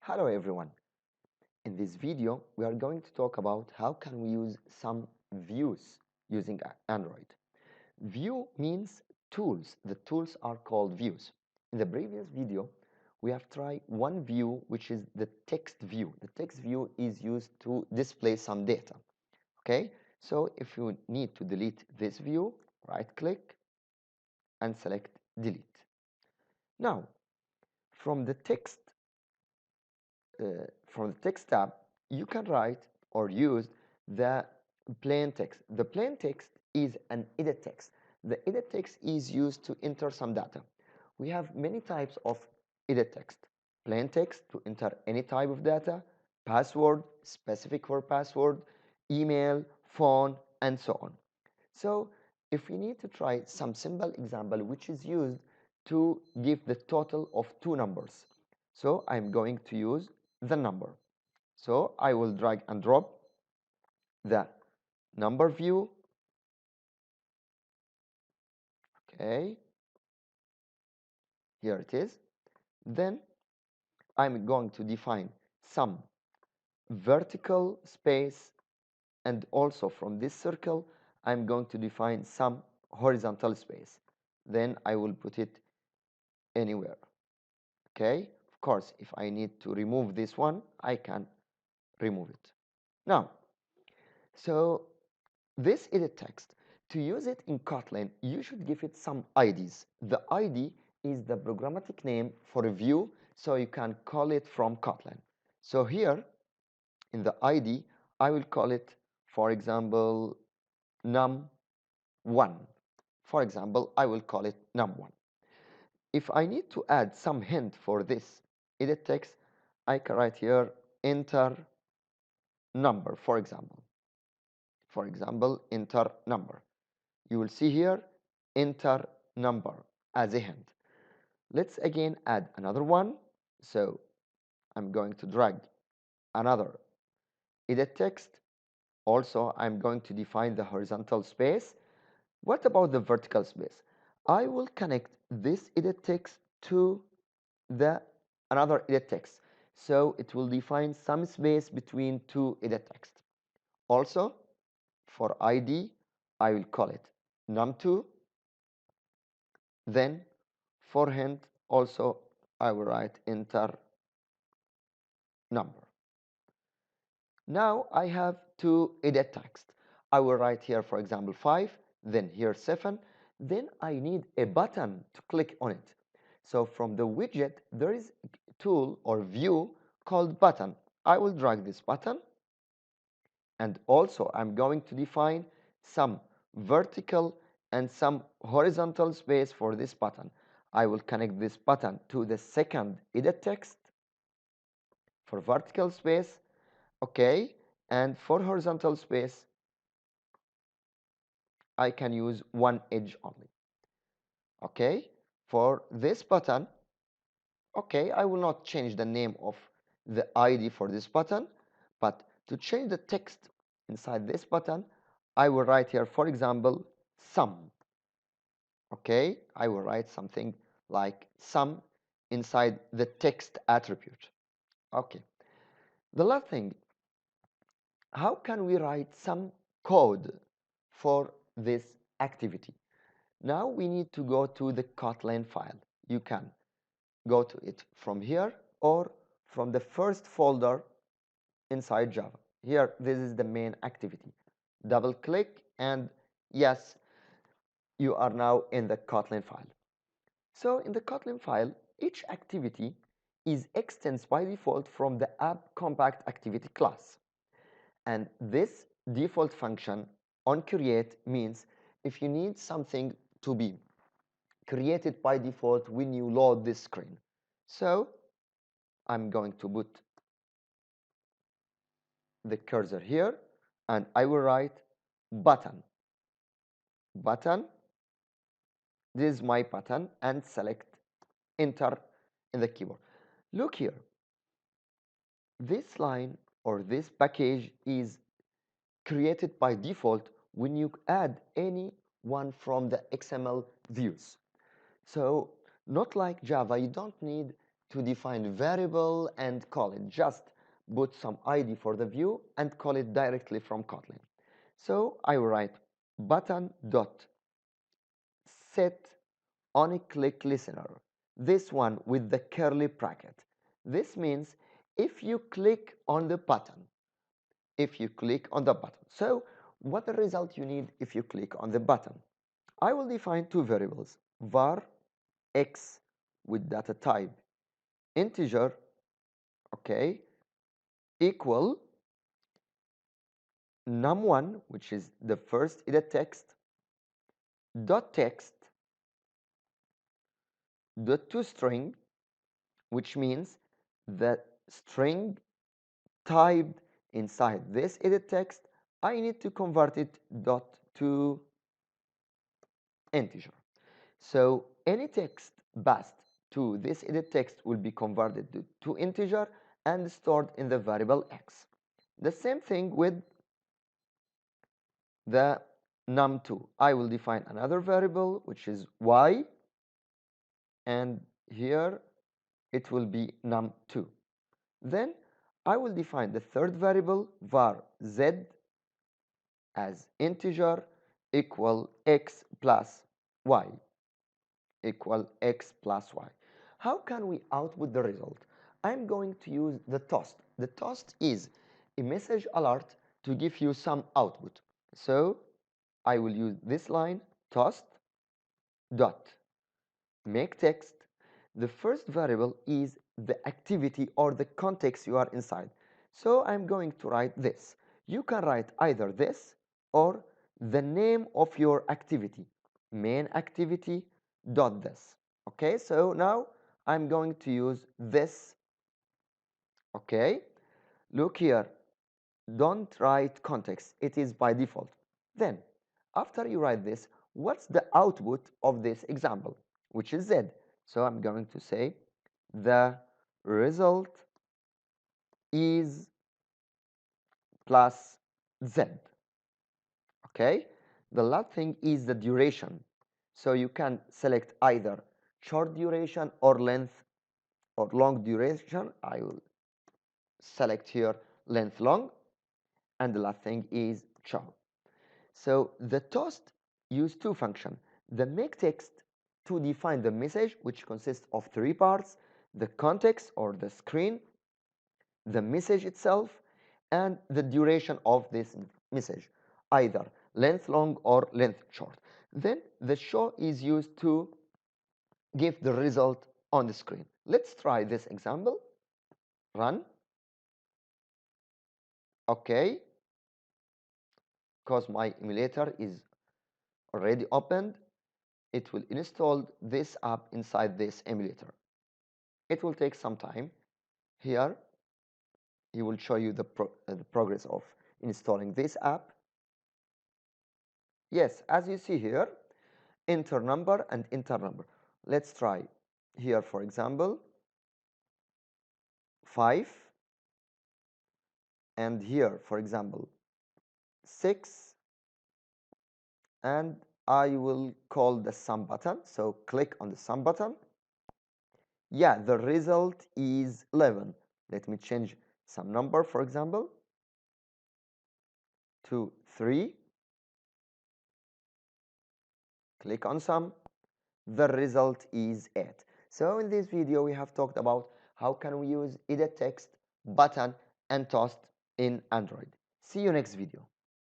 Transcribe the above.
Hello everyone. In this video, we are going to talk about how can we use some views using Android. View means tools. The tools are called views. In the previous video, we have tried one view, which is the text view. The text view is used to display some data. Okay, so if you need to delete this view, right click and select delete. Now, from the text tab, you can write or use the plain text. The plain text is an edit text. The edit text is used to enter some data. We have many types of edit text. Plain text to enter any type of data, password, specific for password, email, phone, and so on. So if we need to try some simple example which is used to give the total of two numbers. So I'm going to use the number. So I will drag and drop the number view. Okay, here it is. Then I'm going to define some vertical space, and also from this circle I'm going to define some horizontal space. Then I will put it anywhere. Okay, of course, if I need to remove this one, I can remove it. Now, so this edit text, to use it in Kotlin, you should give it some IDs. The ID is the programmatic name for a view, so you can call it from Kotlin. So here, in the ID, I will call it, for example, num1. For example, I will call it num1. If I need to add some hint for this edit text, I can write here enter number, for example. For example, enter number. You will see here enter number as a hint. Let's again add another one. So I'm going to drag another edit text. Also, I'm going to define the horizontal space. What about the vertical space? I will connect this edit text to the another edit text. So it will define some space between two edit text. Also, for ID, I will call it num2. Then for hint, also I will write enter number. Now I have two edit text. I will write here, for example, 5, then here 7. Then I need a button to click on it. So from the widget, there is a tool or view called button. I will drag this button. And also I'm going to define some vertical and some horizontal space for this button. I will connect this button to the second edit text for vertical space. Okay, and for horizontal space, I can use one edge only. Okay, for this button, okay, I will not change the name of the ID for this button, but to change the text inside this button, I will write here, for example, sum. Okay, I will write something like sum inside the text attribute. Okay, the last thing, how can we write some code for this activity? Now we need to go to the Kotlin file. You can go to it from here or from the first folder inside Java. Here, this is the main activity. Double click and yes, you are now in the Kotlin file. So in the Kotlin file, each activity is extends by default from the app compact activity class. And this default function on create means if you need something to be created by default when you load this screen. So I'm going to put the cursor here and I will write button. Button. This is my button and select enter in the keyboard. Look here. This line or this package is created by default when you add any one from the XML views. So not like Java, you don't need to define variable and call it. Just put some ID for the view and call it directly from Kotlin. So I will write button dot set on a click listener. This one with the curly bracket. This means if you click on the button, So what the result you need if you click on the button? I will define two variables, var x with data type integer, okay, equal num1, which is the first EditText, dot text, dot toString, which means the string typed inside this EditText, I need to convert it dot to integer. So any text passed to this EditText will be converted to integer and stored in the variable x. The same thing with the num2. I will define another variable which is y, and here it will be num2. Then I will define the third variable var z as integer equal x plus y. How can we output the result? I'm going to use the toast. The toast is a message alert to give you some output. So I will use this line, toast dot make text. The first variable is the activity or the context you are inside. So I'm going to write this. You can write either this or the name of your activity, main activity dot this. Okay, so now I'm going to use this. Okay, look here, don't write context, it is by default. Then after you write this, what's the output of this example, which is z? So I'm going to say the result is plus z. Okay, the last thing is the duration. So you can select either short duration or length or long duration. I will select here length long, and the last thing is short. So the toast use two functions. The make text to define the message, which consists of three parts: the context or the screen, the message itself, and the duration of this message, either length long or length short. Then the show is used to give the result on the screen. Let's try this example. Run. Okay, because my emulator is already opened, it will install this app inside this emulator. It will take some time. Here, he will show you the progress of installing this app. Yes, as you see here, enter number and enter number. Let's try here, for example, 5, and here, for example, 6, and I will call the sum button. So click on the sum button. Yeah, the result is 11. Let me change some number, for example, to 3. Click on sum. The result is 8. So in this video, we have talked about how can we use EditText, button, and toast in Android. See you next video.